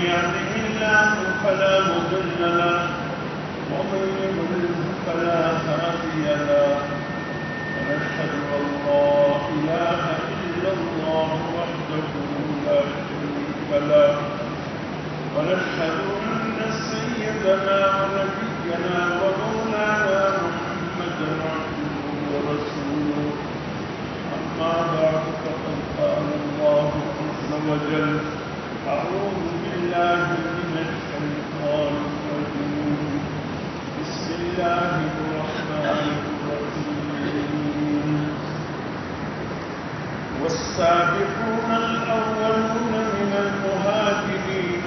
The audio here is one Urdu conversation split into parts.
يهده الله فلا مضل له ومن يضلل فلا هادي له ونشهد أن لا إله إلا الله وحده لا شريك له ونشهد أن سيدنا ونبينا ومولانا محمدا عبده ورسوله أما بعد فقد قال الله عز وجل أعوذ بالله من الشيطان الرجيم بسم الله الرحمن الرحيم والسابقون الأولون من المهاجرين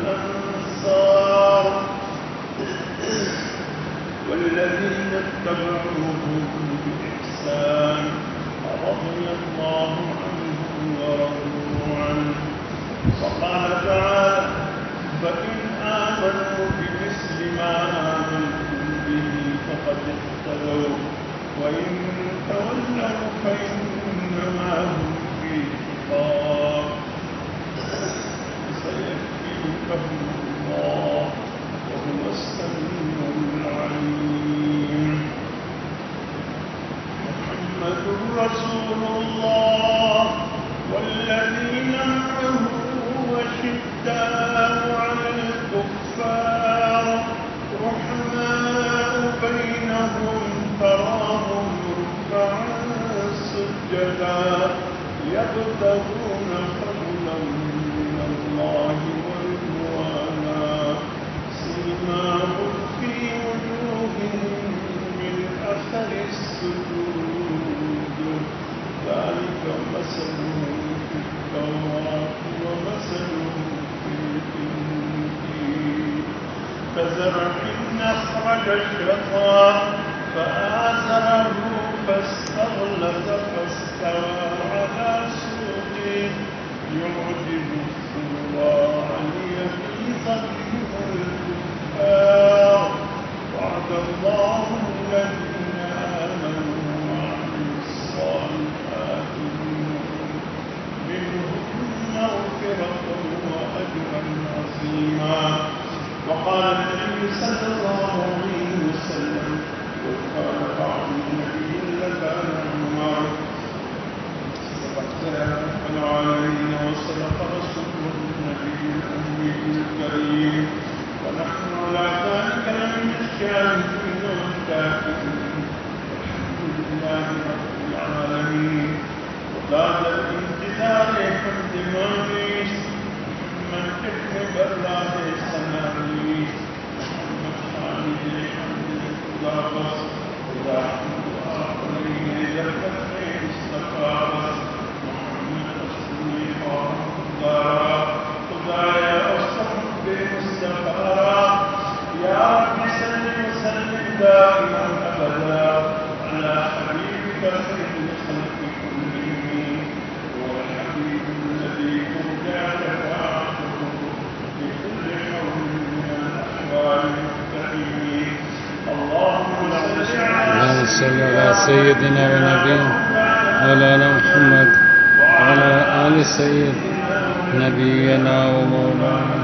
والأنصار والذين اتبعوهم بإحسان رضي الله عنهم ورضوا عنه وقال تعالى فإن آمنوا بمثل ما آمنتم به فقد اهتدوا وإن تولوا فإنما هم في شقاق سيكفيكهم الله وهو السميع العليم محمد رسول الله والذين معه وشداء على الكفار رحماء بينهم تراهم ركعا سجدا يبتغون فضلا من الله ورضوانا سيماهم في وجوههم من أثر السجود ذلك مثلهم في التوراة ومثلهم في الإنجيل كزرع أخرج شطأه فآزره فاستغلظ فاستوى على سوقه يعجب الزراع ليغيظ بهم الكفار وعد الله الذين آمنوا وعملوا الصالحات منهم مغفرة وأجرا عظيما وقال النبي صلى الله عليه وسلم وقال بعض النبي لكان عمر صدقت يا رب العالمين وصدق رسوله النبي الأمي الكريم ونحن على ذلك لمن الشاهدين والشاكرين الحمد لله رب العالمين وبعد الانتظار حمد مانيس من ابن براه سنانيس محمد خالد الحمد لله ورحمة آخرين لفتح استقامة محمد رسول الله خدايا أصحب بالمستقارة يا رب سلم وسلم دائما أبدا على حبيبك خير الخلق كلهم هو الحبيب الذي ترجع شفاعته في كل حول من الأحوال المستقيم اللهم صل على سيدنا ونبينا مولانا محمد وعلى آل سيد نبينا ومولانا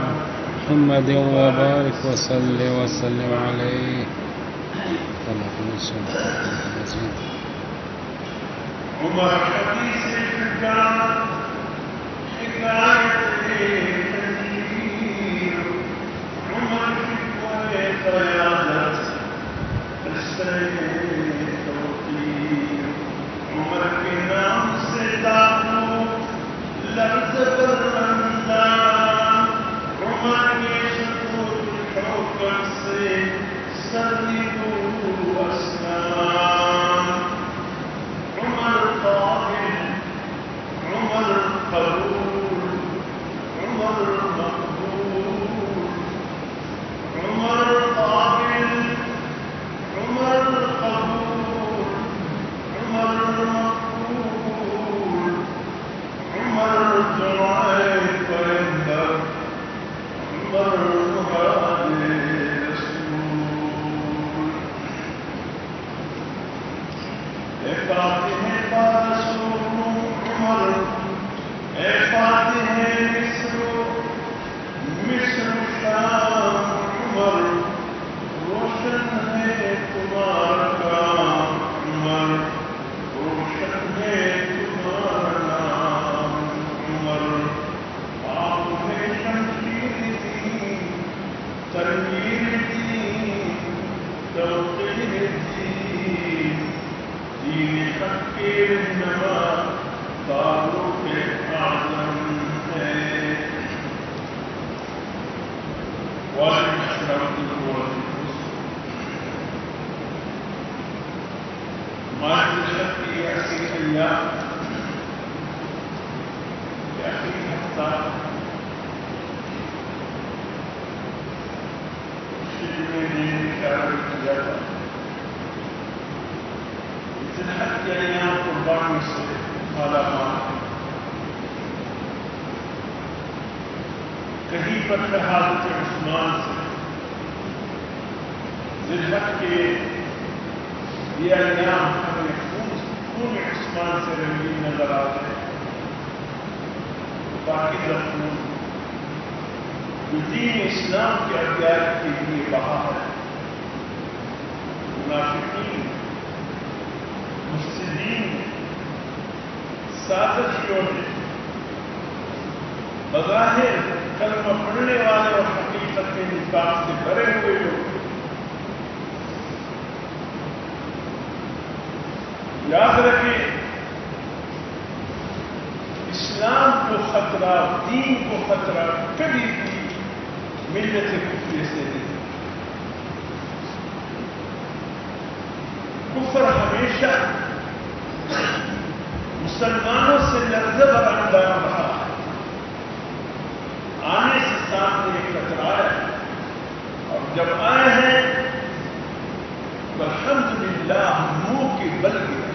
محمد وبارك وسلم عليه عمر حديث حكاية تنزيل عمر شكوى قيادة السيد توكيل عمر بنا صداقه لارتبر رمضان عمر يشكر الحكم صيد سردوا أسنان عمر قابل عمر قبول عمر مقبول عمر قابل عمر قبول عمر مقبول عمر دعاء ويندر عمر مهادي رسول فاطمة رسول عمر فاطمة مصر انما فاروق اعظم ہے والد اشرف معاشرت کی ایسی ایام ایسی ہفتہ کیا تھا اتحاد کے ایام قربانی سے مالا مال کہیں پر شہادت عثمان سے ذلت کے یہ ایام ہمیں خون عثمان سے رنگین نظر آتے ہیں باقی خون جو دین اسلام کے اقدار کے لیے بہا ہے منافقین مفسدین سازشیوں نے بظاہر کلمہ پڑھنے والے اور حقیقت کے نکاح سے بھرے ہوئے لوگ یاد رکھیں اسلام کو خطرہ دین کو خطرہ کبھی بھی ملت کفر سے نہیں کفر ہمیشہ مسلمانوں سے لرزہ بر اندام رہا ہے آنے سے سامنے کترایا اور جب آئے ہیں تو الحمدللہ منہ کے بل گئے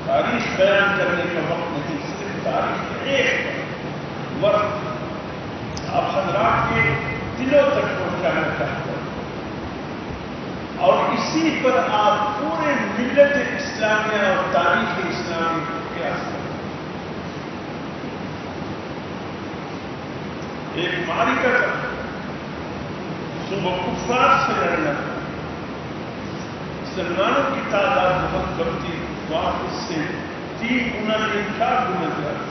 تاریخ بیان کرنے کا وقت نہیں صرف تاریخ کے ایک وقت آپ حضرات کے دلوں تک پہنچانا چاہتے ہیں اور اسی پر آپ پورے ملت اسلامیہ اور تاریخ اسلامی کو قیاس کریں ایک معرکہ کا صبح کفار سے لڑنا مسلمانوں کی تعداد بہت بڑھتی واپس سے 3 گنا یا 4 گنا زیادہ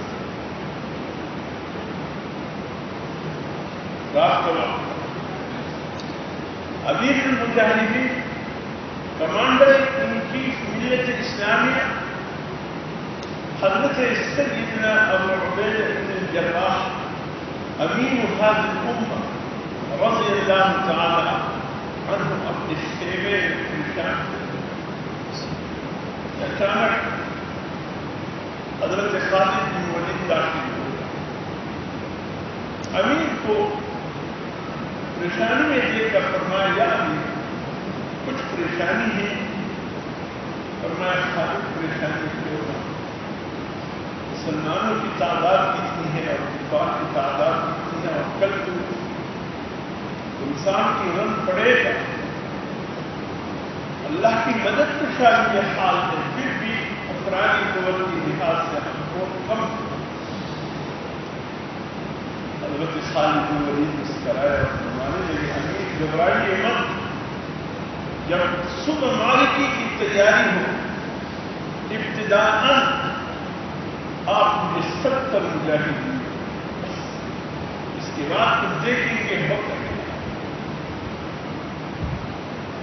رات کا وقت امیر المجاہدین کمانڈر ان چیف ملت اسلامیہ حضرت سیدنا ابو عبیدہ بن الجراح امین هذه الامه رضی اللہ تعالی عنہ اپنے خیمے میں اچانک حضرت خالد بن ولید داخل ہوئے امیر کو پریشانی میں دیکھ کر فرمایا یا امیر کچھ پریشانی ہے فرمایا خالد پریشانی کیوں نہ مسلمانوں کی تعداد کتنی ہے اور کفار کی تعداد کتنی ہے اور کل کو انسان کی رنگ پڑے گا اللہ کی مدد کو شاید یہ حال ہے پھر بھی افرادی قوت کی لحاظ سے ہم بہت کم حضرت خالد بن ولید مسکرایا اور فرمانے لگے امیر گھبرائیے مت جب صبح معرکے کی تیاری ہو ابتداءً آپ مجھے 70 مجاہد دیے اس کے بعد تم دیکھیں گے وقت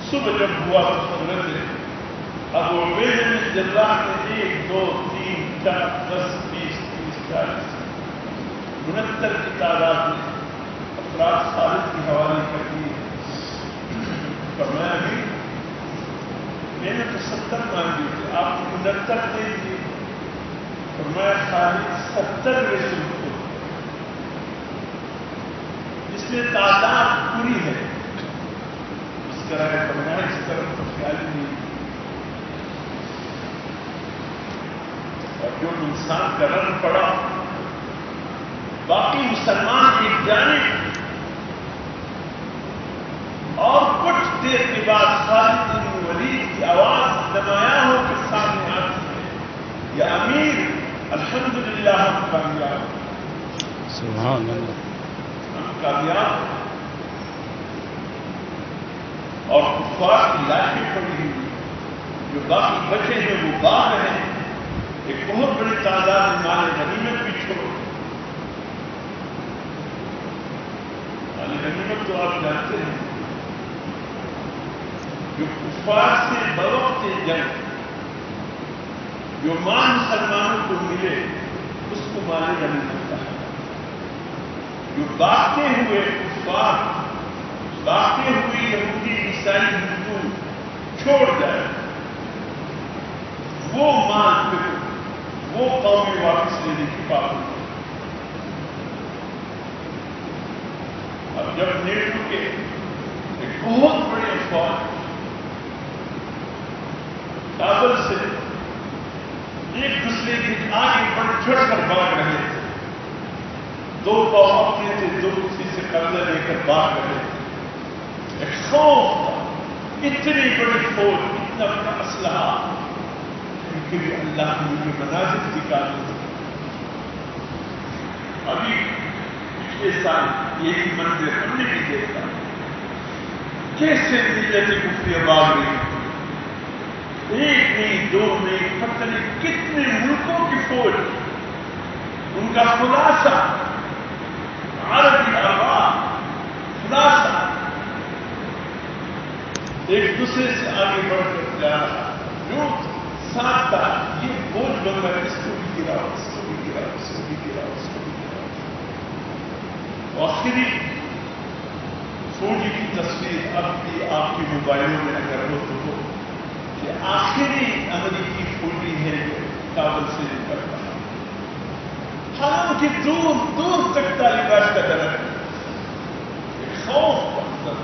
صبح جب ہوا تو حضرت ابو عبیدہ بن الجراح نے 1 2 3 4 10 20 30 40 69 کی تعداد میں افراد خالد کی حوالے کر دیے فرمایا بھی میں نے تو 70 مانگی تھی آپ کو 69 دے دیے فرمایا خالد 70 میں سے کو جس میں تعداد پوری ہے اس طرح فرمایا اس طرح تو خیال ہی نہیں اور جو انسان کا رنگ پڑا باقی مسلمان ایک جانب اور کچھ دیر کے بعد خالد بن ولید کی آواز نمایاں ہو کے سامنے آتی ہے یا امیر الحمدللہ ہم کامیاب سبحان اللہ ہم کامیاب اور کفار کی لاشیں پڑی ہوئی جو باقی بچے ہیں وہ باغ ہیں ایک بہت بڑی تعداد مال غنیمت بھی چھوڑ مال غنیمت تو آپ جانتے ہیں جو کفار سے بوقت جنگ جو مال مسلمانوں کو ملے اس کو مالے جا نہیں سکتا ہے. جو باقتے ہوئے کفار باقتے ہوئے یہودی عیسائی ہندو چھوڑ جائے وہ مال پھر وہ قومیں واپس لینے کی پابندی. اب جب نیٹو کے ایک بہت بڑے افواج کابل سے ایک دوسرے کے آگے بڑھ چڑھ کر بھاگ رہے تھے, دو پاؤں اپنے تھے, دو کسی سے قبضہ لے کر بھاگ رہے تھے. ایک خوف تھا, اتنی بڑی فوج, اتنا بڑا اسلحہ, کیونکہ بھی اللہ نے مجھے مناظر دکھانے تھے. ابھی پچھلے سال یہی منظر ہم نے بھی دیکھا کیسے ملت کفریہ بھاگ رہی تھی. ایک نہیں, دو نہیں, پتہ نہیں کتنے ملکوں کی فوج. ان کا خلاصہ عربی آباد خلاصہ ایک دوسرے سے آگے بڑھ کر جا رہا, جو ساتھ تھا یہ بوجھ بن رہا ہے, اس کو بھی گراؤ, اس کو بھی گراؤ, اس کو بھی گراؤ, اس کو بھی گراؤ. آخری فوجی کی تصویر اب بھی آپ کے موبائلوں میں اگر ہو تو ہو کہ آخری امریکی فوجی ہے جو کابل سے نکل رہا. حالانکہ دور دور تک طالبان کا درد ایک خوف کا اثر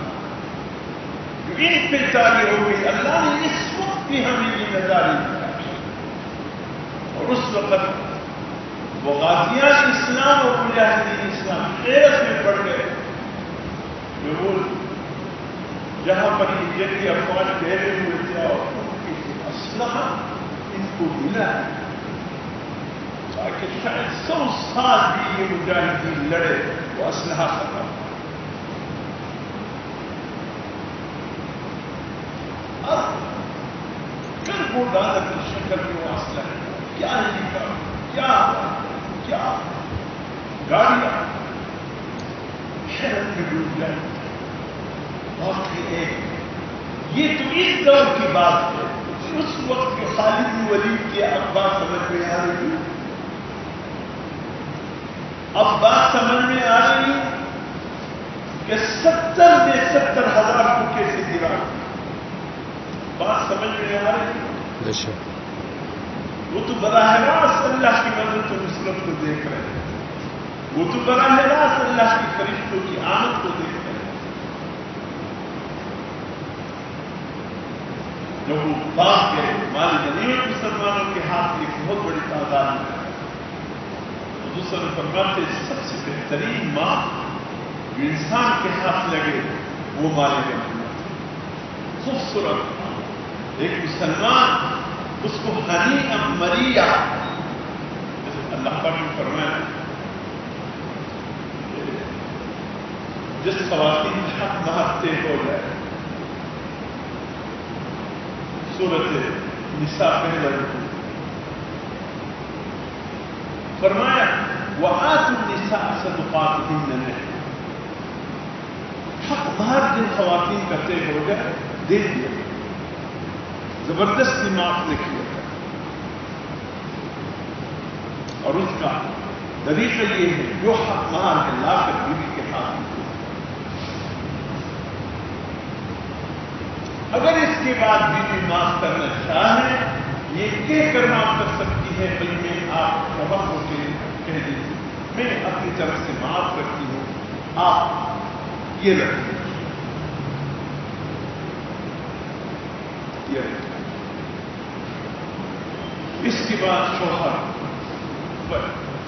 جو ان پہ جاری ہو گئی. اللہ نے اس وقت بھی ہمیں یہ نظاری دیا, اور اس وقت وہ غازیان اسلام اور مجاہدین اسلام حیرت میں پڑ گئے. جو وہ جہاں پر یہ جنگی افواج ٹھہرے ہوئے تھے اور ان کی اسلحہ ان کو ملا ہے تاکہ شاید 100 سال بھی یہ مجاہدین لڑے وہ اسلحہ ختم. اب پھر وہ ڈالر کی شکل میں وہ اسلحہ کیا ہے, کیا گاڑیاں شہر میں ڈوب جائیں. واقعی ایک یہ تو اس دور کی بات ہے. اس وقت کے خالد بن ولید کی اب بات سمجھ میں آ رہی ہے, اب بات سمجھ میں آ رہی کہ 70,000 کو کیسے گرا. بات سمجھ میں آ رہی ہے. وہ تو براہ راست اللہ کی مدد و نصرت کو دیکھ رہے ہیں, وہ تو براہ راست اللہ کی فرشتوں کی آمد کو دیکھ رہے ہیں. جب وہ باغ کے مال غنیمت مسلمانوں کے ہاتھ ایک بہت بڑی تعداد میں تو دوسرے فرماتے سب سے بہترین مال جو انسان کے ہاتھ لگے وہ مال غنیمت. خوبصورت ایک مسلمان اس کو ہنیئا مریئا, اللہ پاک نے فرمایا جس خواتین حق مہر طے ہو جائے. سورۃ نساء پہلا رکوع فرمایا وآتوا النساء صدقاتهن نحلة. حق مہر جن خواتین کا طے ہو گیا دے دیا, زبردستی معاف نے کیا. اور اس کا طریقہ یہ ہے جو حق مہر ہے لا کر بیوی کے ہاتھ میں. اگر اس کے بعد بیوی معاف کرنا چاہے یہ کہہ کر معاف کر سکتی ہے, بلکہ آپ روا ہو کے کہہ دیجیے میں اپنی طرف سے معاف کرتی ہوں, آپ یہ رکھیں. اس کے بعد شوہر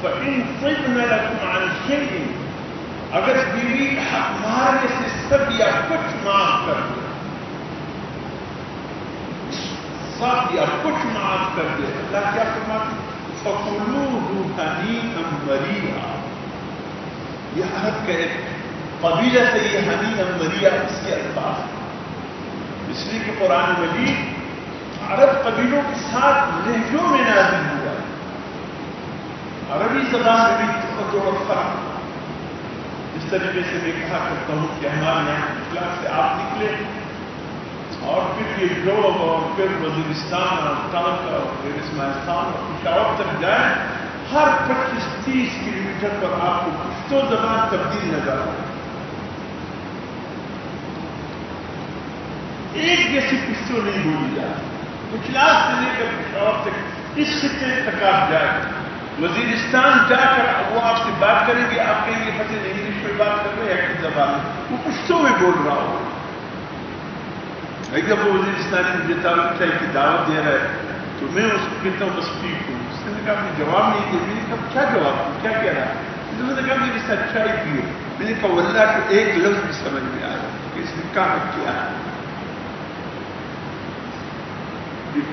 فَإِن طِبْنَ لَكُمْ عَنْ شَيْءٍ, اگر بیوی حق مارنے سے سب یا کچھ معاف کر دے, سب یا کچھ معاف کر دے, اللہ کیا فرماتے فَكُلُوهُ هَنِيئًا مَرِيئًا. یہ عرب کا ایک قبیلہ سے یہ ہنیئا مریئا اس کے الفاظ, اس لیے کہ قرآن مجید عرب قبیلوں کے ساتھ لہجوں میں نازل ہوا ہے. عربی زبان میں بھی تھوڑا فرق. اس طریقے سے میں کہا کرتا ہوں کہ ہمارے یہاں اخلاق سے آپ نکلے اور پھر یہ جوب اور پھر وزیرستان اور ٹانک اور پھر اسماعیل خان اور پشاور تک جائیں، ہر 25-30 کلومیٹر پر آپ کو پشتو زبان تبدیل نظر آئے. ایک جیسی پشتو نہیں بولی جاتی. گجرات سے لے کر پشاور تک اس خطے تک آپ جائیں، وزیرستان جا کر وہ آپ سے بات کریں گے، آپ کہیں گے پتہ نہیں انگلش میں بات کر رہے ہیں کس زبان میں، وہ پشتو میں بول رہا ہو. جب وہ وزیرستانی مجھے تعلق کی دعوت دے رہا ہے تو میں اس کو کہتا ہوں بس ٹھیک ہوں. اس نے کہا آپ نے جواب نہیں دیا. میں نے کہا کیا جواب دوں، کیا کہہ رہا ہے؟ انہوں نے کہا میرے ساتھ چائے پیو. میں نے کہا واللہ کہ ایک لفظ بھی سمجھ میں آ رہا کہ اس نے کہا کیا ہے.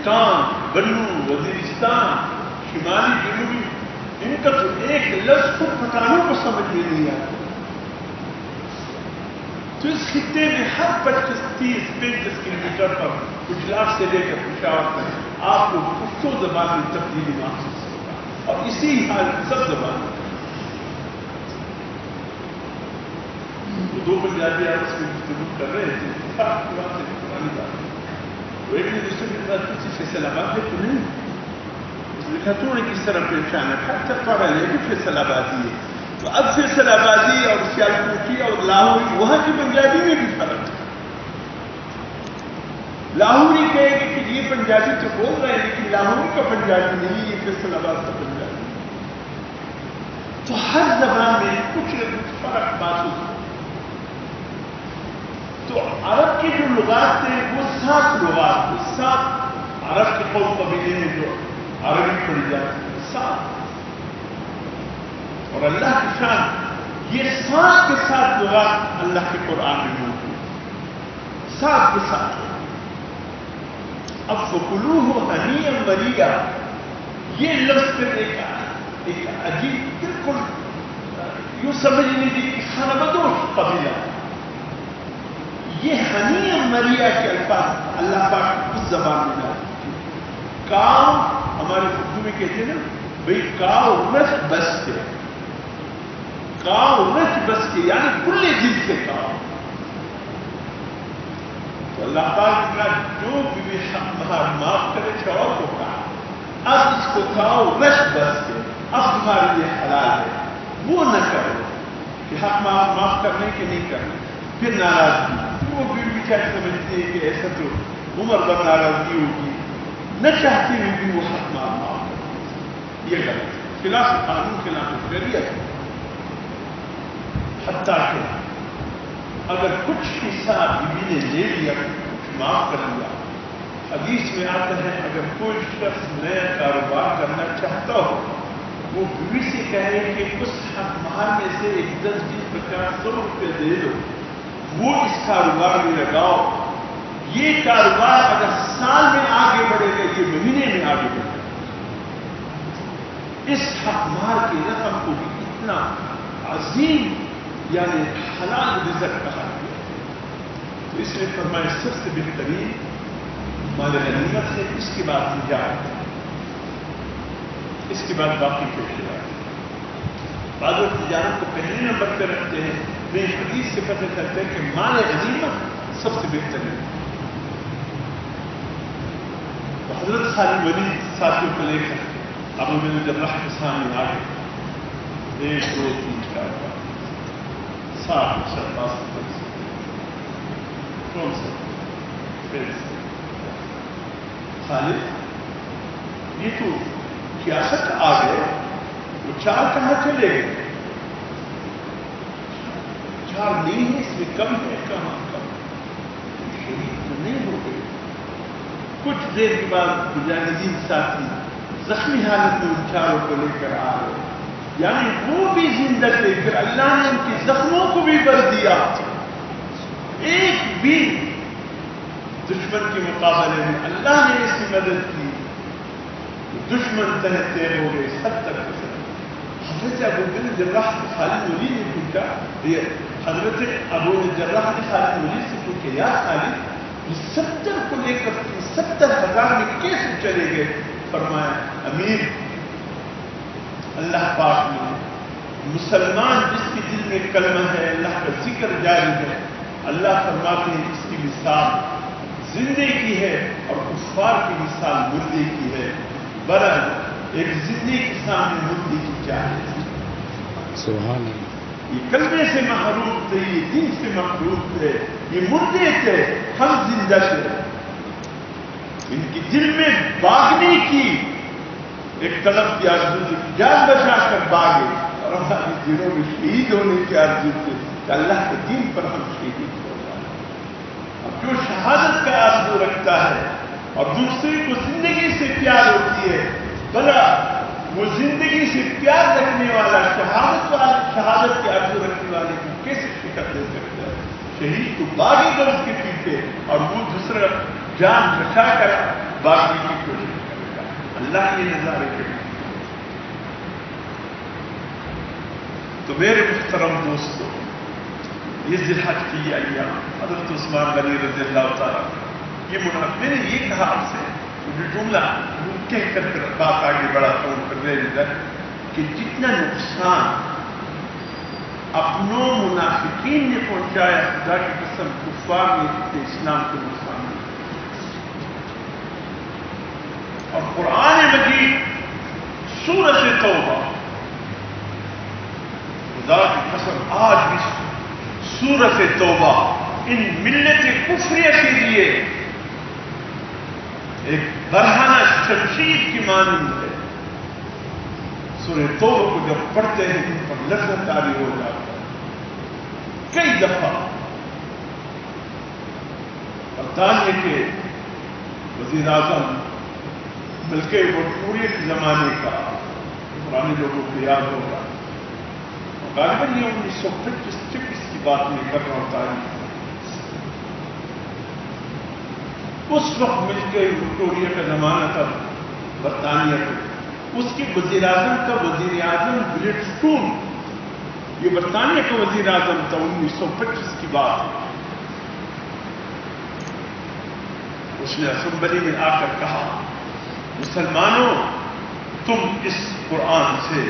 ٹانگ، بنو، وزیرستان، شمالی جنوبی، ان کا تو ایک لفظ خود پٹھانوں کو سمجھ میں نہیں آتا. تو اس خطے میں ہر 25-30-35 کلومیٹر پر گجرات سے لے کر پشاور تک آپ کو پشتو زبان میں تبدیلی محسوس ہوگا، اور اسی حال سب زبان میں. دو پنجابی آپس میں گفتگو کر رہے تھے، اتفاق کی بات ہے، پرانی بات ہے. وہ ایک نے دوسرے کے بعد کسی فیصل آباد ہے تو نہیں، اس نے کہا تو نے کس طرح پیش آنا تھا، پڑھا لے کہ فیصل آبادی ہے. تو اب فیصل آبادی اور سیالکوٹی اور لاہوری وہاں کی پنجابی میں بھی فرق ہے. لاہوری کہے گی کہ یہ پنجابی تو بول رہے ہیں لیکن لاہوری کا پنجابی نہیں، یہ فیصل آباد کا پنجابی. تو ہر زبان میں کچھ نہ کچھ فرق محسوس ہو. تو عرب کی جو لغات تھے وہ 7 لغات تھے. 7 عرب کے قوم قبیلے میں جو عربی پڑھی جاتی ہے 7. اور اللہ کی شان یہ 7 کے 7 لغات اللہ کے قرآن میں موجود ہیں، 7 کے 7. اب فکلوہ ہنیئا مریئا، یہ لفظ پھر ایک عجیب، بالکل یوں سمجھ لیجیے کہ خانہ بدوش قبیلہ. یہ ہنیئا مریئا کے الفاظ اللہ پاک اس زبان میں ڈالتے ہیں. کاؤ ہمارے اردو میں کہتے ہیں نا بھئی کاؤ رچ بس کے، کاؤ رچ بس کے یعنی کلے دل سے کاؤ. تو اللہ پاک کا جو بھی مہار معاف کرے شوہر کو کہا اب اس کو کھاؤ رچ بس کے، اب تمہارے لیے حلال ہے. وہ نہ کرو کہ حق معاف کرنے کے نہیں کرنے، پھر ناراضگی. وہ بھی کیا سمجھتی ہے کہ ایسا تو عمر پر ناراضگی ہوگی، نہ چاہتی ہوئی بھی وہ حق معاف کرتی. یہ غلط ہے، خلاف قانون، خلاف شریعت. حتیٰ کہ اگر کچھ حصہ بیوی نے لے لیا، کچھ معاف کر لیا، حدیث میں آتا ہے اگر کوئی شخص نیا کاروبار کرنا چاہتا ہو وہ بیوی سے کہے کہ اس حق مہر میں سے 10-20-50-100 روپے دے دو، وہ اس کاروبار میں لگاؤ. یہ کاروبار اگر سال میں آگے بڑھے گا، یہ مہینے میں آگے بڑھے گا. اس حق مہر کی رقم کو بھی اتنا عظیم یعنی حلال رزق کہا گیا. تو اس نے فرمایا سب سے بہترین مال غنیمت سے، اس کے بعد تجارت، اس کے بعد باقی پیشیات. بعض لوگ تجارت کو پہلے نمبر پہ رکھتے ہیں، میں حدیث سے پتہ چلتا ہے کہ مال غنیمت سب سے بہترین. تو حضرت خالد ولید ساتھیوں کو لے کر ابو بن جراح کے سامنے آ گئے. 1 2 3 4 5 7 5 کون سا خالد یہ تو 66 آ گئے، وہ 4 کہاں چلے گئے؟ 4 نہیں ہے، اس میں کم ہے. کہاں کم؟ شہید تو نہیں ہو گئے. کچھ دیر کے بعد مجاہدین ساتھی زخمی حالت میں ان 4 کو لے کر آ گئے، یعنی وہ بھی زندہ تھے. پھر اللہ نے ان کی زخموں کو بھی بھر دیا. ایک بھی دشمن کے مقابلے میں اللہ نے اس کی مدد کی. دشمن تہتے ہو گئے 70 %. حضرت ابو بن جراح نے خالد ولید نے پوچھا، حضرت ابو بن جراح نے خالد ولید سے پوچھا یا خالد یہ 70 کو لے کر 70,000 میں کیسے چلے گئے؟ فرمایا امیر اللہ پاک نے مسلمان جس کے دل میں کلمہ ہے، اللہ کا ذکر جاری ہے، اللہ فرماتے ہیں اس کی مثال زندے کی ہے اور کفار کی مثال مردے کی ہے. برحال ایک زندے کے سامنے مردے کی کیا ہے؟ سبحان اللہ. یہ کلمے سے محروم تھے, یہ دین سے محروم تھے, یہ مردے تھے, ہم زندہ تھے. ان کی دل میں باغنے کی ایک طلب کی آرزو تھی, جان بچا کر باغے, اور ہمارے دلوں میں شہید ہونے کی آرزو تھی کہ اللہ کے دین پر ہم شہید ہو جائیں. اب جو شہادت کا آرزو رکھتا ہے اور دوسرے کو زندگی سے پیار ہوتی ہے, بھلا وہ زندگی سے پیار رکھنے والا شہادت کے آرزو رکھنے والے کو کیسے شکست دے سکتا ہے؟ شہید تو باغی گا اس کے پیچھے, اور وہ دوسرا جان بچا کر باغی کی کوشش کرے گا. اللہ یہ نظارے کے. تو میرے محترم دوستوں, یہ ذی الحج کی ایام, حضرت عثمان غنی رضی اللہ تعالیٰ, یہ میں نے یہ کہا آپ سے, جو جملہ کہہ کر بات آگے بڑھاتا ہوں کر رہے ادھر, کہ جتنا نقصان اپنوں منافقین نے پہنچایا, خدا کی قسم کفار نے اسلام کو نقصان دیا. اور قرآن مجید سورۃ توبہ, خدا کی قسم آج بھی سورۃ توبہ ان ملت کفریہ کے لیے ایک برہنہ شمشیر کی مانند ہے. سورۃ توبہ کو جب پڑھتے ہیں ان پر لذت طاری ہو جاتا ہے. کئی دفعہ برطانیہ کے وزیر اعظم بلکہ وکٹوریہ کے زمانے کا, پرانے لوگوں کو یاد ہوگا, غالباً یہ 1925 کی بات نہیں کر رہا ہوتا ہے, اس وقت مل کے وکٹوریہ کا زمانہ تھا برطانیہ کا, اس کے وزیر اعظم کا وزیر اعظم گلیڈسٹون, یہ برطانیہ کا وزیر اعظم تھا 1925 کی بات. اس نے اسمبلی میں آ کر کہا, مسلمانوں تم اس قرآن سے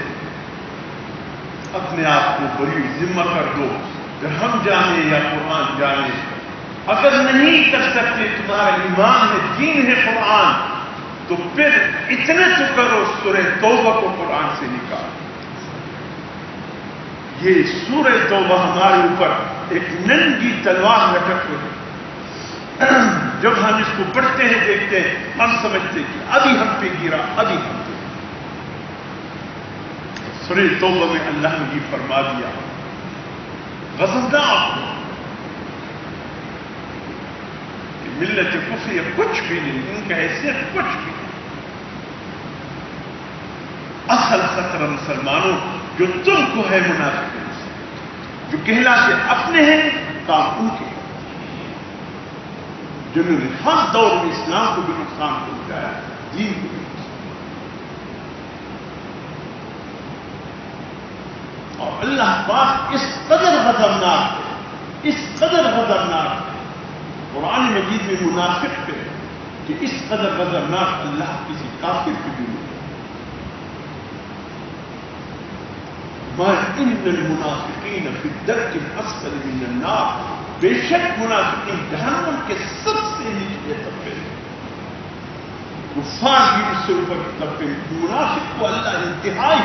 اپنے آپ کو بری ذمہ کر دو, کہ ہم جانے یا قرآن جانے, اگر نہیں کر سکتے, تمہارا ایمان ہے, دین ہے قرآن, تو پھر اتنے تو کرو, سورہ توبہ کو قرآن سے نکال. یہ سورہ توبہ ہمارے اوپر ایک ننگی تلوار لٹک رہی ہے. جب ہم اس کو پڑھتے ہیں دیکھتے ہیں, ہم سمجھتے کہ ابھی ہم پہ گرا, ابھی ہم پہ. سورہ توبہ میں اللہ نے یہ فرما دیا, غضبناک کہ ملت کفریہ کچھ بھی نہیں, ان کا حیثیت کچھ بھی نہیں. اصل خطرہ مسلمانوں جو تم کو ہے منافقین سے, جو کہلاتے اپنے ہیں کام ان کے, جنہوں نے ہر دور میں اسلام کو بھی نقصان پہنچایا, دین کو بھی نقصان. اور اللہ پاک اس قدر غضبناک ہے, اس قدر غضبناک ہے قرآن مجید میں منافق ہے, کہ اس قدر غضبناک اللہ کسی کافر کی بھی نہیں. ما ان المنافقین فی الدرک الاسفل من النار, بے شک منافقین جہنم کے سب سے نیچے طبقے, کفار بھی اس سے اوپر کے طبقے. منافق کو اللہ انتہائی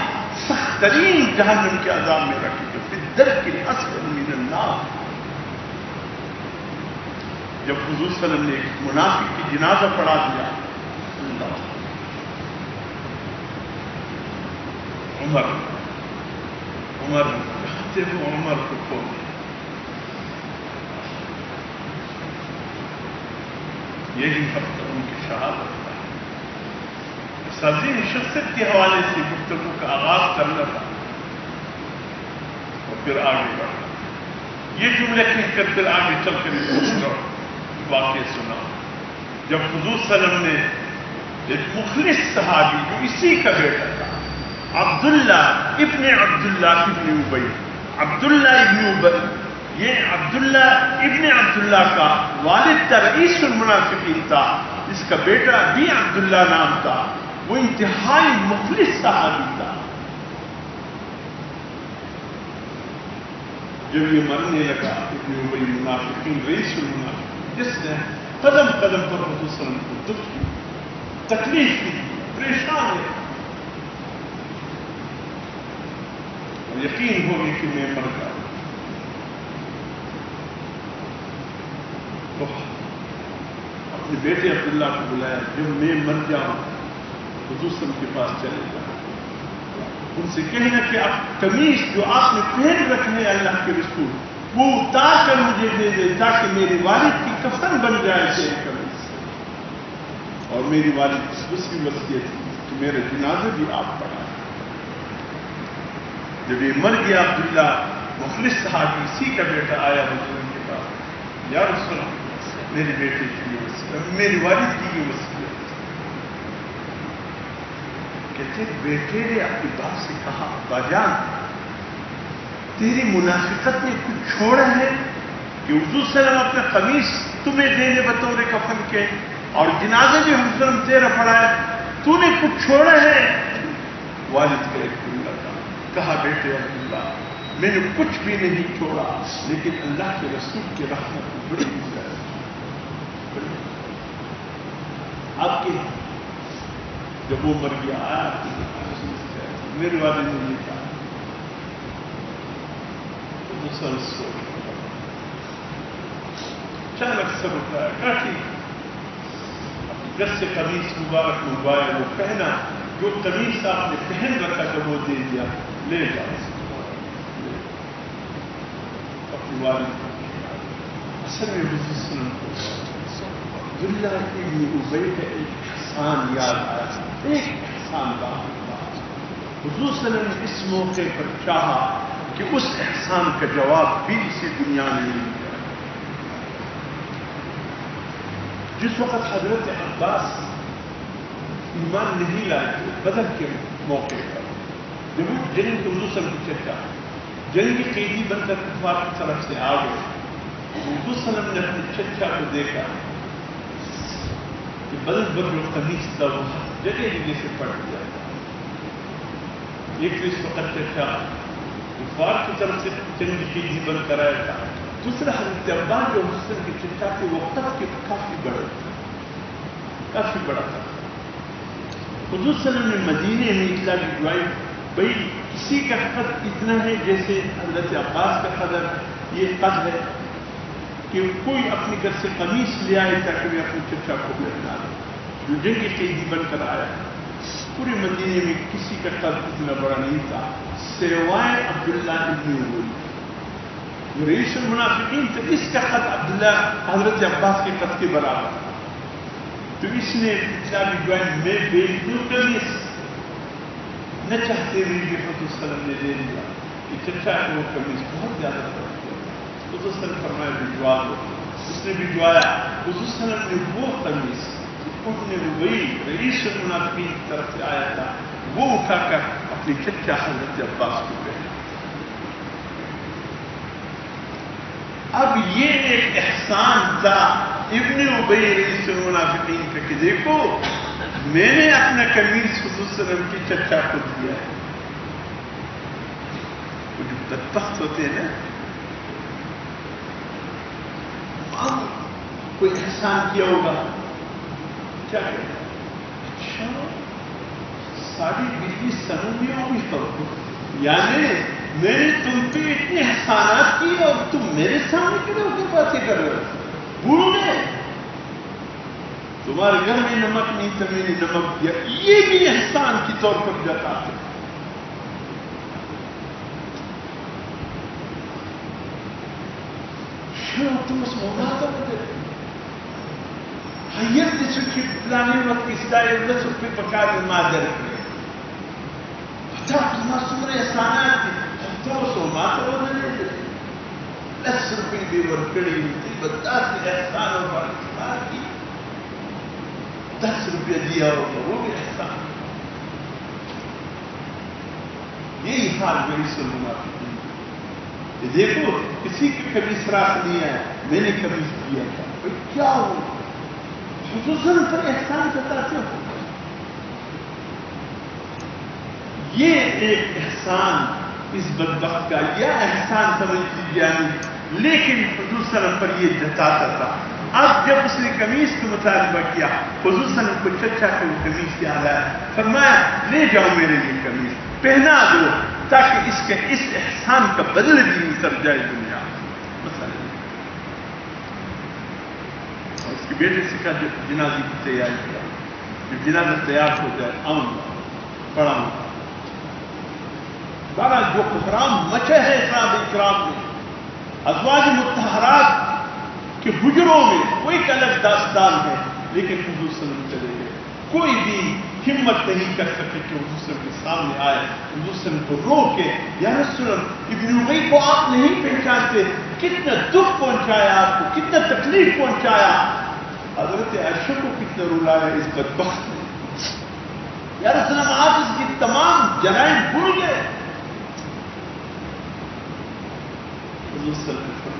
سخت ترین جہنم کے عذاب میں رکھے گا, فی الدرک الاسفل من النار. جب حضور صلی اللہ علیہ وسلم نے ایک منافق کی جنازہ پڑھا دیا, عمر کہتے ہو, عمر کو کھول دیا. یہی ہفتہ ان کی شہادت تھا. عظیم شخصیت کے حوالے سے گفتگو کا آغاز کرنا تھا اور پھر آگے بڑھنا. یہ جملے کہہ کر پھر آگے چل کر اس واقعہ سنا. جب حضور صلی اللہ علیہ وسلم نے ایک مخلص صحابی جو اسی کا بیٹا تھا, عبداللہ ابن ابی, عبداللہ ابن ابی, یہ عبداللہ ابن عبداللہ کا والد تھا, رئیس المنافقین تھا, اس کا بیٹا بھی عبداللہ نام تھا. وہ انتہائی مخلص صحابی تھا. جب یہ مرنے لگا ابن ابی منافقین, رئیس المنافقین, جس نے قدم قدم پر حضور صلی اللہ علیہ وسلم کو دکھ کی، تکلیف کی، پریشان ہے، اور یقین ہو گئی کہ میں مر گیا۔ تو اپنے بیٹے عبداللہ کو بلایا، جب میں مر جاؤں حضور صلی اللہ علیہ وسلم کے پاس چلے جاؤ، ان سے کہنا کہ آپ قمیص جو آپ نے پہن رکھے ہیں اللہ کے رسول وہ اتار کر مجھے دے دے، تاکہ میری والد کی کفن بن جائے تیرے قمیص سے۔ اور میری والد کی دوسری وصیت تھی کہ میرے جنازے بھی آپ پڑھائیں۔ جب یہ مر گیا عبداللہ، مخلص صحابی اسی کا بیٹا آیا حضور کے پاس، یا رسول اللہ میرے بیٹے کی یہ وصیت، میری والد کی یہ وصیت۔ کہتے بیٹے نے اپنی باپ سے کہا، ابا جان تیری منافقت نے کچھ چھوڑا ہے کہ حضور صلی اللہ علیہ وسلم اپنا قمیص تمہیں دینے بطور کفن کے، اور جنازے بھی حضور صلی اللہ علیہ وسلم تیرا پڑا ہے، تو نے کچھ چھوڑا ہے؟ والد کا ایک جملہ تھا، کہا بیٹے عبداللہ میں نے کچھ بھی نہیں چھوڑا، لیکن اللہ کے رسول کی رحمت بڑی گزرا ہے۔ آپ کے جب وہ مر گیا آیا میرے والد نے یہ کہا، اچانک سب اٹھایا، کہا ٹھیک گھر سے قمیص مبارک منگوایا، وہ پہنا، جو قمیص آپ نے پہن رکھا تھا وہ دے دیا، لے جاؤ اپنی والد کو۔ اصل میں حضور صلی اللہ علیہ وسلم کو عبداللہ ابن ابی کا ایک احسان یاد آیا، ایک احسان کا حضور صلی اللہ علیہ وسلم نے اس موقع پر چاہا کہ اس احسان کا جواب بھی اسی دنیا میں مل گیا۔ جس وقت حضرت عباس ایمان نہیں لائے تھے بدر کے موقع پر، جب وہ جنگ کے حضور صلی اللہ علیہ وسلم کی چرچا جنگ کی قیدی بن کر کفار کی طرف سے آ گئے، حضور صلی اللہ علیہ وسلم نے اپنے چچا کو دیکھا کہ بدل پر جو قمیص تھا وہ جگہ جگہ سے پھٹ گیا تھا۔ ایک تو اس وقت چچا کفار کی طرف سے جنگ کی قیدی بن کر آیا تھا، دوسرا حضرت عباس جو حسن کے چچا تھے وہ قد کے کافی بڑا تھا، کافی بڑا تھا۔ حضور صلی اللہ علیہ وسلم نے مدینے میں اطلاع بھجوائی، بھائی کسی کا قد اتنا ہے جیسے حضرت عباس کا قدر یہ قد ہے کہ کوئی اپنے گھر سے قمیص لے آئے تاکہ میں اپنے چچا کو پہنا دوں، جو جنگ قیدی بن کر آیا۔ پورے مدینے میں کسی کا قد اتنا بڑا نہیں تھا سوائے عبداللہ ابن ابی، جو رئیس المنافقین تھا، اس کا قد عبداللہ حضرت عباس کے قد کے برابر تھا۔ تو اس نے اطلاع بھجوائی میں بیچ دوں قمیص، نہ چاہتے ہوئے بھی حضور صلی اللہ علیہ وسلم نے دے دیا کہ چچا کو وہ قمیص بہت زیادہ پڑ گیا۔ حضور صلی اللہ علیہ وسلم فرمایا بھجوا دو، اس نے بھجوایا۔ حضور صلی اللہ علیہ وسلم نے وہ قمیص اٹھنے وہی رئیس المنافقین کی طرف سے آیا تھا وہ اٹھا کر اپنی چچا حضرت عباس کو پہنا۔ اب یہ ایک احسان تھا ابن ابی رئیس المنافقین کا کہ دیکھو میں نے اپنا قمیص حضور صلی اللہ علیہ وسلم کی چچا کو دیا ہے۔ وہ جو بدبخت ہوتے ہیں نا، اب کوئی احسان کیا ہوگا کیا کہتے ہیں، اچھا ساری بجلی سنوں میں ہوگی تو یعنی میں نے تم پہ اتنے احسانات کیے اور تم میرے سامنے کیوں کی باتیں کر رہے ہو؟ بھول گئے تمہارے گھر میں نمک نہیں تھا میں نے نمک دیا، یہ بھی احسان کے طور پر جتاتے۔ تم اس موقع حیت نے سکھی پلانے وقت اس دائر میں سکھی پکا دے مادر کرے بتا تمہا سمرے احسانات دی تو سو ماتر ہونے دے 10 روپے بھی ورکڑی ہوتی بتا سی احسان اور احسان کی 10 روپے دیا ہوگا وہ بھی احسان۔ یہی حال میری سلمہ کی دیکھو کسی کی کبھی سراخ نہیں ہے، میں نے کبھی کیا تھا کیا ہو حضور صلی اللہ علیہ وسلم پر احسان جتاتے ہو۔ یہ ایک احسان اس بدبخت کا یا احسان سمجھ لیجیے، لیکن حضور صلی اللہ علیہ وسلم پر یہ جتاتا تھا اب جب اس نے قمیص کا مطالبہ کیا حضور صلی اللہ علیہ وسلم کو چچا کو قمیص یاد آیا، فرمایا لے جاؤ میرے لیے قمیص پہنا دو تاکہ اس کے اس احسان کا بدلہ بھی اتر جائے دنیا مسئلہ نہیں۔ اور اس کے بیٹے سے کہا جب جنازے کی تیاری کیا، جب جنازہ تیار ہو جائے آؤں پڑھاؤں بارہ جو کفران مچے ہے صحابہ اکرام میں، ازواج مطہرات کہ حجروں میں کوئی ایک الگ داستان ہے، لیکن حضور صلی اللہ علیہ وسلم چلے گئے، کوئی بھی ہمت نہیں کر سکے کہ حضور صلی اللہ علیہ وسلم کے سامنے آئے، حضور صلی اللہ علیہ وسلم کو رو کے یا رسول اللہ ابن ابی کو آپ نہیں پہچانتے، کتنا دکھ پہنچایا آپ کو، کتنا تکلیف پہنچایا، حضرت عائشہ کو کتنا رلایا اس بدبخت نے، یا رسول اللہ آپ اس کی تمام جرائم بھول گئے۔ حضور صلی اللہ علیہ وسلم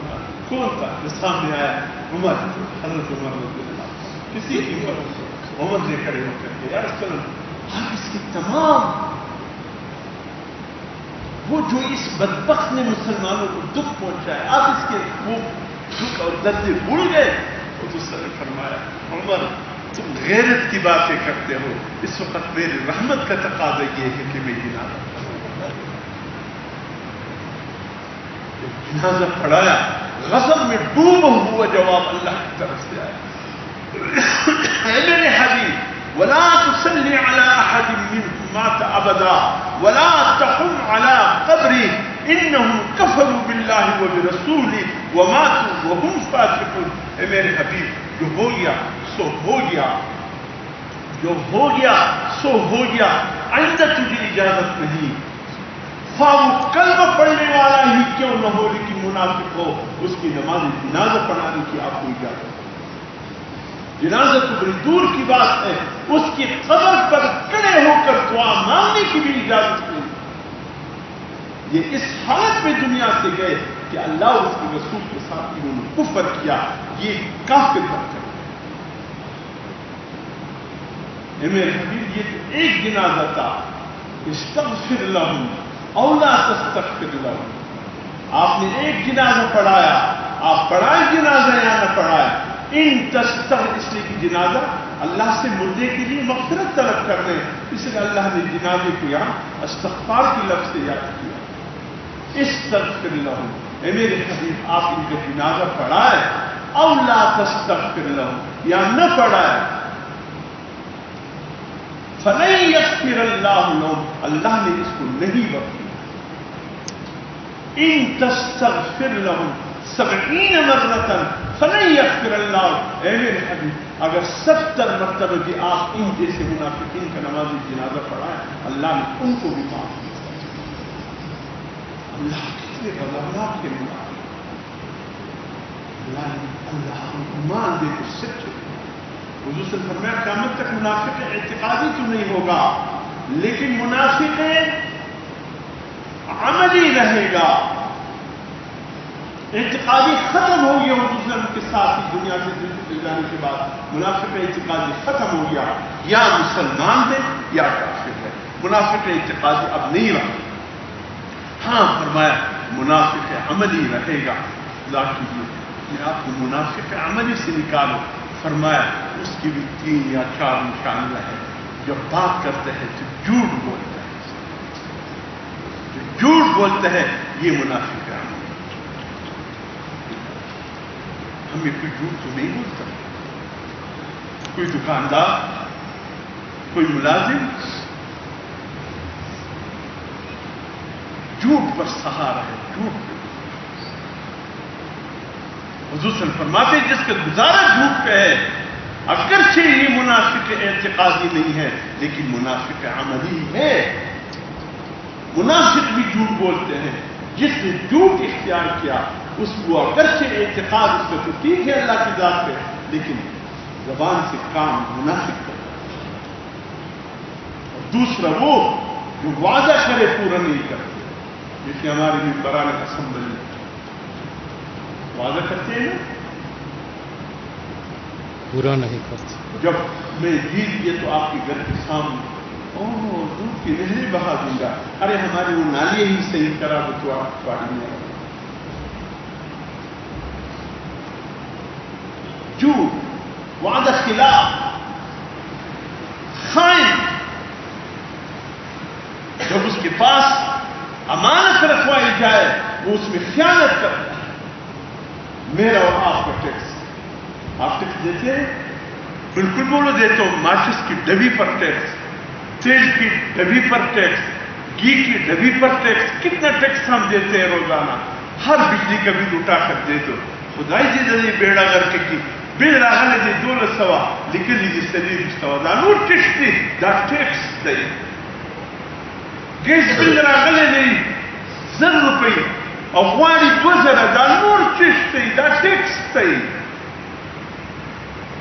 کون تھا جو سامنے آیا؟ عمر، حضرت عمر رضی اللہ عنہ، کسی کی عمر نے کھڑے ہو کر کے یا رسول اللہ آپ اس کی تمام وہ جو اس بدبخت نے مسلمانوں کو دکھ پہنچایا آپ اس کے وہ دکھ اور درد بھول گئے۔ حضور صلی اللہ علیہ وسلم نے فرمایا عمر تم غیرت کی باتیں کرتے ہو، اس وقت میری رحمت کا تقاضا یہ ہے کہ میں جنازہ پڑھایا، غضب میں ڈوبا ہوا جواب اللہ کی طرف سے آیا، اے میرے حبیب ولا تصلی علی احد منهم مات ابدا ولا تقم علی قبری انهم کفروا باللہ وبرسولہ وماتوا وهم فاسقون۔ اے میرے حبیب جو ہو گیا سو ہو گیا، جو ہو گیا سو ہو گیا، آئندہ تجھے اجازت نہیں، خواہ کلمہ پڑھنے والا ہی کیوں نہ ہو لیکن منافق ہو، اس کی نماز جنازہ پڑھانے کی آپ کو اجازت ہے۔ جنازہ تو بڑی دور کی بات ہے، اس کی قبر پر کھڑے ہو کر دعا مانگنے کی بھی اجازت نہیں۔ یہ اس حالت میں دنیا سے گئے کہ اللہ اور اس کے رسول کے ساتھ انہوں نے کفر کیا، یہ کافر بن گئے۔ اے میرے حبیب یہ تو ایک جنازہ تھا، استغفر لہم او لا تستغفر لہم، آپ نے ایک جنازہ پڑھایا، آپ پڑھائیں جنازہ یا نہ پڑھائیں، ان تستغفر اس لیے کہ جنازہ اللہ سے مردے کے لیے مغفرت طلب کرنے، اس لیے اللہ نے جنازے کو یہاں استغفار کی لفظ سے یاد کیا، استغفر لہم۔ اے میرے حبیب آپ ان کا جنازہ پڑھائیں او لا تستغفر لہم یا نہ پڑھائیں، فَلَن يَغْفِرَ اللَّهُ لَهُمْ اللہ نے اس کو نہیں بخشا۔ ان تستغفر لهم 70 مرة فلن يغفر اللہ۔ اے میرے حبیب اگر 70 مرتبہ بھی آپ ان جیسے منافقین کا نماز جنازہ پڑھائیں اللہ نے ان کو بھی معاف کیا۔ اللہ کتنے غضبناک کے منافق، اللہ ایمان دے تو سچے۔ حضور صلی اللہ علیہ وسلم فرمایا قیامت تک منافق اعتقادی تو نہیں ہوگا لیکن منافق عملی رہے گا، اعتقادی ختم ہو گیا۔ حضور صلی اللہ علیہ وسلم کے ساتھ ہی دنیا سے چلے جانے کے بعد منافق اعتقادی ختم ہو گیا، یا مسلمان ہے یا کافر ہے، منافق اعتقادی اب نہیں رہا۔ ہاں فرمایا منافق عملی رہے گا۔ اللہ کیجیے کہ آپ کو منافق عملی سے نکالو، فرمایا اس کی بھی 3 یا 4 نشانیاں ہیں۔ جب بات کرتے ہیں تو جھوٹ بولتا ہے، جو جھوٹ بولتا ہے یہ منافق ہے۔ ہمیں کوئی جھوٹ تو نہیں بولتا، کوئی دکاندار، کوئی ملازم جھوٹ پر سہارا ہے، جھوٹ پر۔ حضور صلی اللہ علیہ وسلم فرماتے ہیں جس کا گزارا جھوٹ پہ ہے اگرچہ یہ منافق اعتقادی نہیں ہے لیکن منافق عملی ہے۔ منافق بھی جھوٹ بولتے ہیں، جس نے جھوٹ اختیار کیا اس کو اگرچہ اعتقاد اس کا تو ٹھیک ہے اللہ کی ذات پہ لیکن زبان سے کام منافق کرتا ہے۔ اور دوسرا وہ جو وعدہ کرے پورا نہیں کرتے، جیسے ہمارے ممبران اسمبلی وعدہ کرتے ہیں نا پورا نہیں کرتے۔ جب میں جیت گیا تو آپ کے گھر کے سامنے دودھ کی نہریں بہا دوں گا، ارے ہماری وہ نالیاں ہی صحیح کرا دو تو آپ پانی میں جھوٹ، وعدہ خلاف، خائن، جب اس کے پاس امانت رکھوائی جائے وہ اس میں خیانت کرتا ہے۔ میرا اور آپ کا ٹیکس، آپ ٹیکس دیتے ہیں؟ بالکل بولو دیتا ہوں۔ ماچس کی ڈبی پر ٹیکس، تیل کی ڈبی پر ٹیکس، گھی کی ڈبی پر ٹیکس، کتنا ٹیکس ہم دیتے ہیں روزانہ؟ ہر بجلی کا بل اٹھا کر دے دو۔ خدائی جی دے بیڑا کر کے کی بل رہا لے 200 لیکن یہ سلیب سوا دا نور ٹیکس دی دا ٹیکس دی گیس بل رہا لے نہیں 100 روپئے افواری 2000 دا نور ٹیکس دی دا ٹیکس دی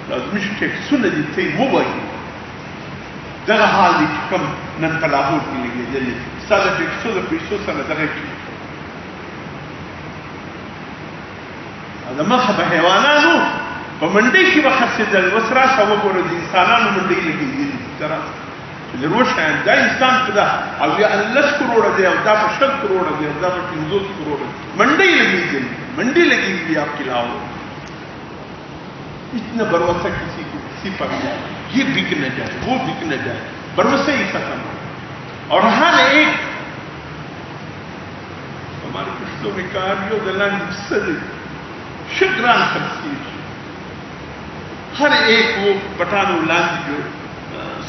لازمش ٹیکس سن دی تی وہ بھائی دغه حال دی کم نن په لاهور کې لګېدلې ستا د ټیکسو د پیسو سره دغه کې دا مخه به حیوانانو په منډۍ کې به خرڅېدل. اوس راشه وګوره د انسانانو منډۍ لګېدلې ته راشه چې روشن دا انسان په ده او یا 10 کروڑه دی او دا په 100 کروڑه دی او دا په 50 کروڑه منډۍ لګېدلې منډۍ لګېدلې آپ کی لاهور. اتنا بھروسہ کسی کو کسی پر یہ بک نہ جائے وہ بک نہ جائے، بھروسہ ہی ختم ہو. اور ہر ایک ہمارے پشتوں میں کہا جو دلان صدر شکران تفسیر ہر ایک وہ پٹھان و لانج جو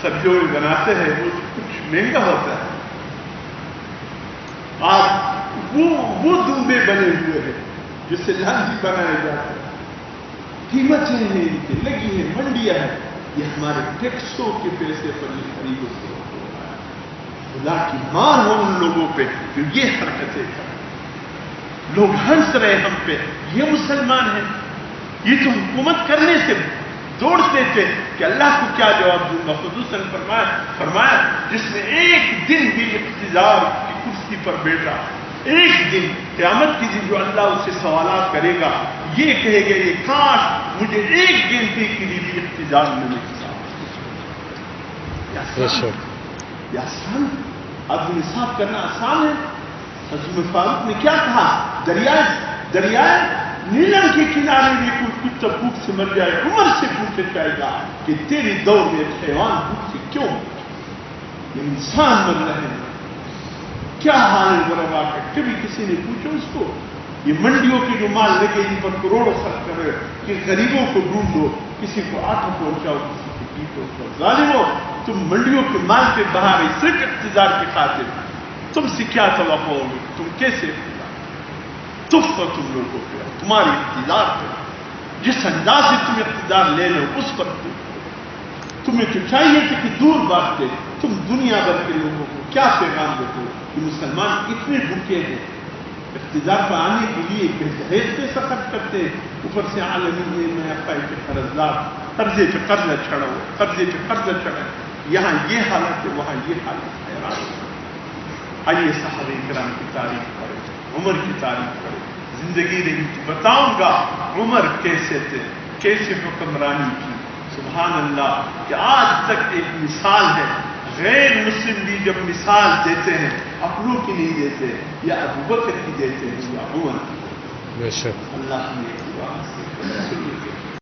سبزیوں بناتے ہیں وہ کچھ مہنگا ہوتا ہے. آج وہ دمبے بنے ہوئے ہیں جس سے لانجی بنایا جاتا ہے، قیمتیں ہیں ان کی لگی ہیں، منڈیاں ہیں. یہ ہمارے ٹیکسوں کے پیسے پر یہ خرید و فروخت ہو رہا ہے. خدا کی مار ہو ان لوگوں پہ جو یہ حرکتیں کریں. لوگ ہنس رہے ہم پہ، یہ مسلمان ہیں. یہ تو حکومت کرنے سے دوڑتے تھے کہ اللہ کو کیا جواب دوں گا. خصوصاً فرمایا جس نے ایک دن بھی اقتدار کی کرسی پر بیٹھا، ایک دن قیامت کے دن جو اللہ اس سے سوالات کرے گا یہ کہے گا یہ کاش مجھے ایک گھنٹے کے لیے بھی اقتدار ملے. یہ آسان عدل انصاف کرنا آسان ہے. حضرت فاروق نے کیا کہا؟ دریائے نیلم کے کنارے میں کوئی کتا بھوک سے مر جائے عمر سے پوچھے جائے گا کہ تیری دور میں حیوان بھوک سے کیوں یہ انسان مر رہے ہیں. کیا حال ہے غربا کا؟ کبھی کسی نے پوچھا اس کو؟ یہ منڈیوں کے جو مال لگے ان پر کروڑوں خرچ کر رہے کہ غریبوں کو ڈھونڈو، کسی کو آٹا پہنچاؤ، کسی کو گھی پہنچاؤ. ظالمو تم منڈیوں کے مال پہ بہا رہے صرف اقتدار کی خاطر. تم سے کیا توقع ہوگی؟ تم کیسے اقتدار تحفہ تم لوگوں پہ تمہاری اقتدار پہ جس انداز سے تم اقتدار لے لو اس پر تمہیں تو چاہیے کہ دور بانٹتے. تم دنیا بھر کے لوگوں کو کیا پیغام دیتے ہو کہ مسلمان اتنے بھوکے ہیں اقتدار پر آنے کے لیے بہترین پیسہ خرچ کرتے ہیں، اوپر سے عالمی میں کے قرضدار قرضے پہ قرضہ چڑھا ہو، قرضے پہ قرضہ چڑھا. یہاں یہ حالت ہے وہاں یہ حالت ہے. آئیے صحابہ کرام کی تاریخ پڑھیں، عمر کی تاریخ پڑھیں. زندگی میں بتاؤں گا عمر کیسے تھے، کیسے حکمرانی کی. سبحان اللہ کہ آج تک ایک مثال ہے. غیر مسلم بھی جب مثال دیتے ہیں اپنوں کی نہیں دیتے، یا ابو بکر کی دیتے ہیں یا عمر کی. بے شک اللہ نے